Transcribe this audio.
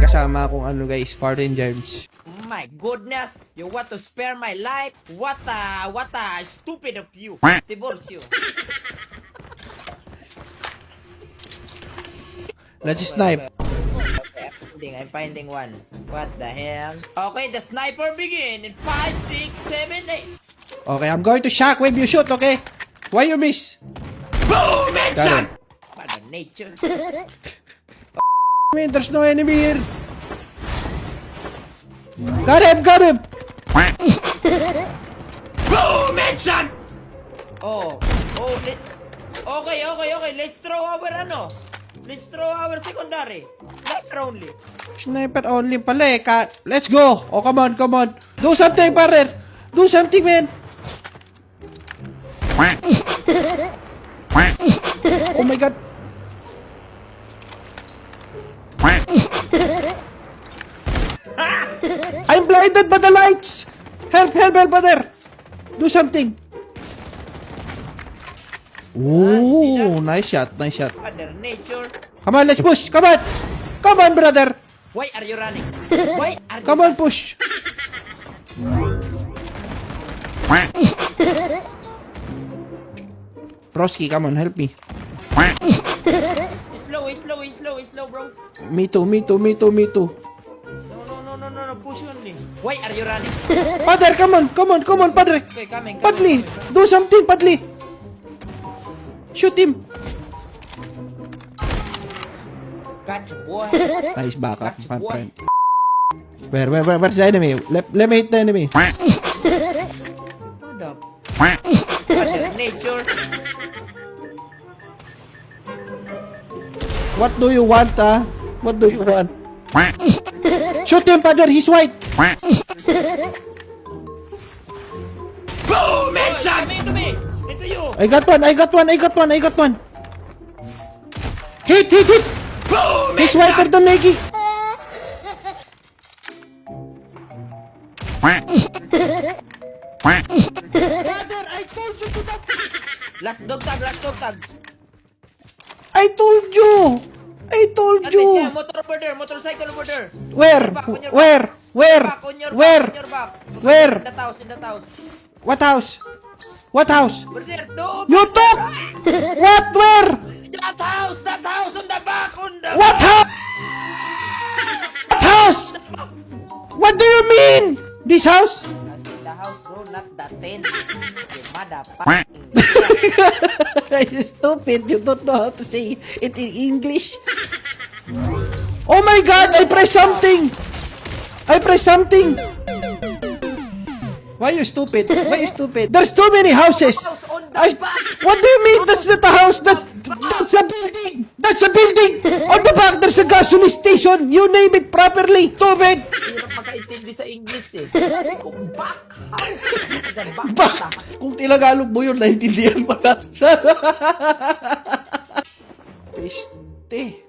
kasama akong ano guys, foreign germs. My goodness, you want to spare my life? What a stupid of you. Divorce you. Let's snipe. I'm finding one. What the hell? Okay, the sniper begin in 5, 6, 7, 8. Okay, I'm going to shockwave you shoot, okay? Why you miss? Boom! Got Headshot! him. Mother nature. Man, there's no enemy here. Got him, got him. Boom! Headshot! Okay. Let's throw our Let's throw our secondary. Sniper only. Sniper only pala eh. Let's go. Oh, come on. Do something, partner. Do something, man. Oh my god. I'm blinded by the lights. Help, brother. Do something. Ooh, nice shot. Mother nature. Come on, let's push. Come on, brother. Why are you running? Why are you Come on, push. Broski, come on, help me. Slow, bro. Me too. No. Push only. Why are you running? Padre, come on, Padre. Okay, coming. Padli, do something, Padli. Shoot him. Catch, boy. Nice backup, Catch, my boy. friend. Where's the enemy? Let me hit the enemy. Hold up. Mother nature. What do you want, ah? What do you want? Shoot him, Padre, he's white. Boom! Headshot! Into me! Into you! I got one. Hit. Boom! He's whiter than Nike. Brother, I told you to that. Last dog tag. I told you. At least, yeah, motorcycle over there. Where? Back on your Where? back. On your back. Where? In that house. What house? Over there, no! You took? What? Where? That house on the back, What house? What house? What do you mean? This house? I said the house, bro, not the tent. You motherfucker. You stupid. You don't know how to say it in English. Oh my god, I pressed something. Why you stupid? There's too many houses. House on the back. What do you mean? That's not a house. That's a building. On the back, there's a gasoline station. You name it properly. Stupid. Hirap makaintindi sa English eh. Kung back house. The back. Back. Kung Tagalog mo yun, naintindihan mo na. Peste.